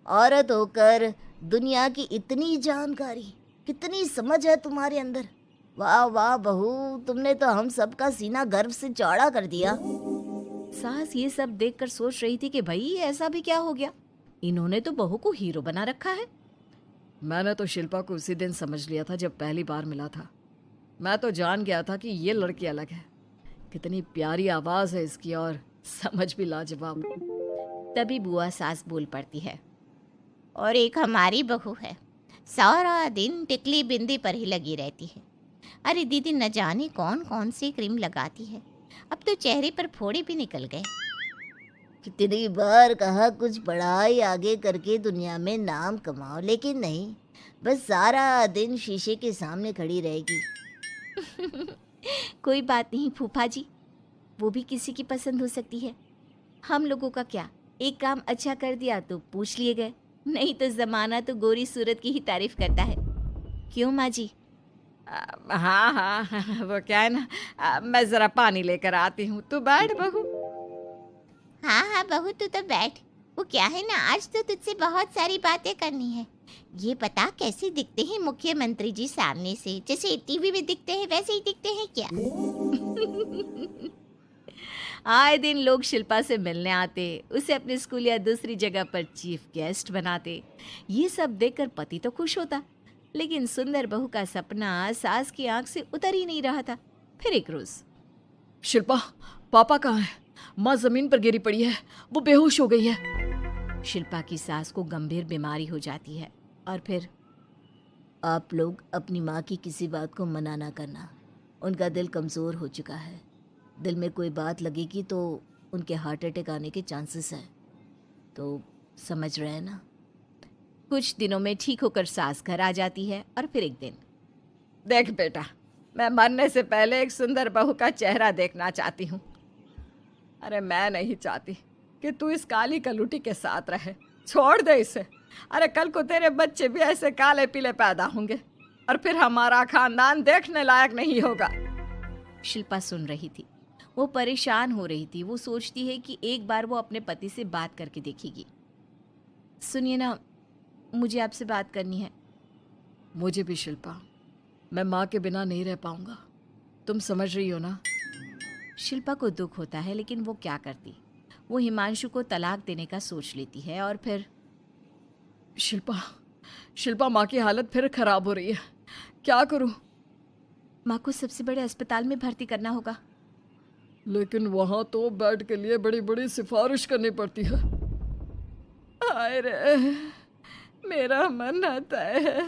औरत होकर दुनिया की इतनी जानकारी, कितनी समझ है तुम्हारे अंदर। वाह वाह बहू, तुमने तो हम सबका सीना गर्व से चौड़ा कर दिया। सास ये सब देखकर सोच रही थी कि भाई ऐसा भी क्या हो गया, इन्होंने तो बहू को हीरो बना रखा है। मैंने तो शिल्पा को उसी दिन समझ लिया था जब पहली बार मिला था। मैं तो जान गया था कि ये लड़की अलग है। कितनी प्यारी आवाज़ है इसकी और समझ भी लाजवाब। तभी बुआ सास बोल पड़ती है। और एक हमारी बहू है, सारा दिन टिकली बिंदी पर ही लगी रहती है। अरे दीदी, न जाने कौन कौन सी क्रीम लगाती है, अब तो चेहरे पर फोड़े भी निकल गए। कितनी बार कहा कुछ पढ़ाई आगे करके दुनिया में नाम कमाओ, लेकिन नहीं, बस सारा दिन शीशे के सामने खड़ी रहेगी। कोई बात नहीं फूफा जी, वो भी किसी की पसंद हो सकती है। हम लोगों का क्या, एक काम अच्छा कर दिया तो पूछ लिए गए, नहीं तो जमाना तो गोरी सूरत की ही तारीफ करता है। क्यों माँ जी? हाँ हाँ वो क्या है ना, मैं ज़रा पानी लेकर आती हूँ, तू बैठ बहू। हाँ हाँ बहू, तू तो बैठ। वो क्या है ना, आज तो तुझसे बहुत सारी बातें करनी है। ये बता, कैसे दिखते हैं मुख्यमंत्री जी सामने से? जैसे टीवी में दिखते हैं वैसे ही दिखते हैं क्या? आए दिन लोग शिल्पा से मिलने आते, उसे अपने स्कूल या दूसरी जगह पर चीफ गेस्ट बनाते। ये सब देखकर पति तो खुश होता, लेकिन सुंदर बहू का सपना सास की आंख से उतर ही नहीं रहा था। फिर एक रोज शिल्पा, पापा कहाँ है? माँ ज़मीन पर गिरी पड़ी है, वो बेहोश हो गई है। शिल्पा की सास को गंभीर बीमारी हो जाती है और फिर आप लोग अपनी माँ की किसी बात को मना ना करना। उनका दिल कमज़ोर हो चुका है। दिल में कोई बात लगेगी तो उनके हार्ट अटैक आने के चांसेस हैं, तो समझ रहे हैं ना। कुछ दिनों में ठीक होकर सास घर आ जाती है और फिर एक दिन, देख बेटा, मैं मरने से पहले एक सुंदर बहू का चेहरा देखना चाहती हूँ। अरे मैं नहीं चाहती कि तू इस काली कलूटी के साथ रहे, छोड़ दे इसे। अरे कल को तेरे बच्चे भी ऐसे काले पीले पैदा होंगे और फिर हमारा खानदान देखने लायक नहीं होगा। शिल्पा सुन रही थी, वो परेशान हो रही थी। वो सोचती है कि एक बार वो अपने पति से बात करके देखेगी। सुनिए ना, मुझे आपसे बात करनी है। मुझे भी शिल्पा, मैं माँ के बिना नहीं रह पाऊंगा, तुम समझ रही हो ना। शिल्पा को दुख होता है, लेकिन वो क्या करती। वो हिमांशु को तलाक देने का सोच लेती है और फिर शिल्पा, शिल्पा माँ की हालत फिर खराब हो रही है, क्या करूँ? माँ को सबसे बड़े अस्पताल में भर्ती करना होगा। लेकिन वहाँ तो बेड के लिए बड़ी बड़ी सिफारिश करनी पड़ती है। हाय रे, मेरा मन आता है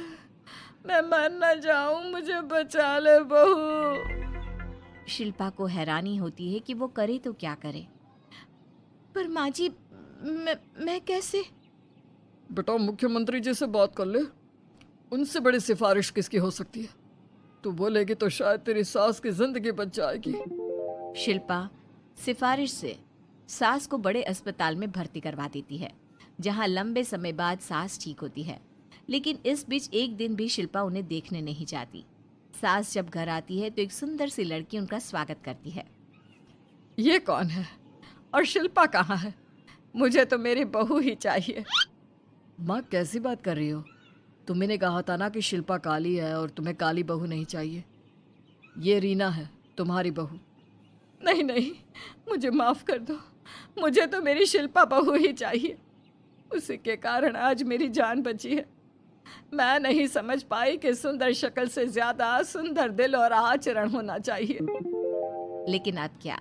मैं मर न जाऊं, मुझे बचा ले बहू। शिल्पा को हैरानी होती है कि वो करे तो क्या करे। पर माँ जी, मैं कैसे? बेटा, मुख्यमंत्री जी से बात कर ले, उनसे बड़ी सिफारिश किसकी हो सकती है? तू बोलेगी तो शायद तेरी सास की जिंदगी बच जाएगी। शिल्पा सिफारिश से सास को बड़े अस्पताल में भर्ती करवा देती है, जहां लंबे समय बाद सास ठीक होती है। लेकिन इस बीच एक दिन भी शिल्पा उन्हें देखने नहीं जाती। सास जब घर आती है तो एक सुंदर सी लड़की उनका स्वागत करती है। ये कौन है और शिल्पा कहाँ है? मुझे तो मेरी बहू ही चाहिए। माँ, कैसी बात कर रही हो? तुमने कहा था ना कि शिल्पा काली है और तुम्हें काली बहू नहीं चाहिए। ये रीना है, तुम्हारी बहू। नहीं नहीं, मुझे माफ़ कर दो, मुझे तो मेरी शिल्पा बहू ही चाहिए। उसी के कारण आज मेरी जान बची है। मैं नहीं समझ पाई कि सुंदर शक्ल से ज़्यादा सुंदर दिल और आचरण होना चाहिए। लेकिन अब क्या,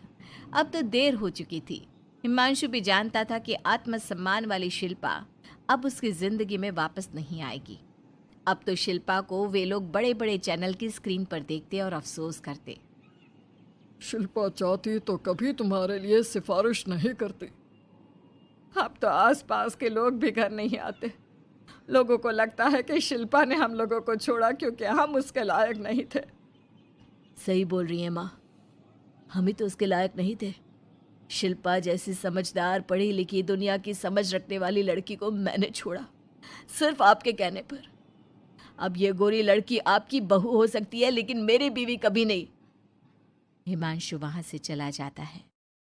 अब तो देर हो चुकी थी। हिमांशु भी जानता था कि आत्मसम्मान वाली शिल्पा अब उसकी जिंदगी में वापस नहीं आएगी। अब तो शिल्पा को वे लोग बड़े बड़े चैनल की स्क्रीन पर देखते और अफसोस करते। शिल्पा चाहती तो कभी तुम्हारे लिए सिफारिश नहीं करती। अब तो आसपास के लोग भी घर नहीं आते। लोगों को लगता है कि शिल्पा ने हम लोगों को छोड़ा क्योंकि हम उसके लायक नहीं थे। सही बोल रही है माँ, हम ही तो उसके लायक नहीं थे। शिल्पा जैसी समझदार, पढ़ी लिखी, दुनिया की समझ रखने वाली लड़की को मैंने छोड़ा, सिर्फ आपके कहने पर। अब ये गोरी लड़की आपकी बहू हो सकती है, लेकिन मेरी बीवी कभी नहीं। हिमांशु वहां से चला जाता है।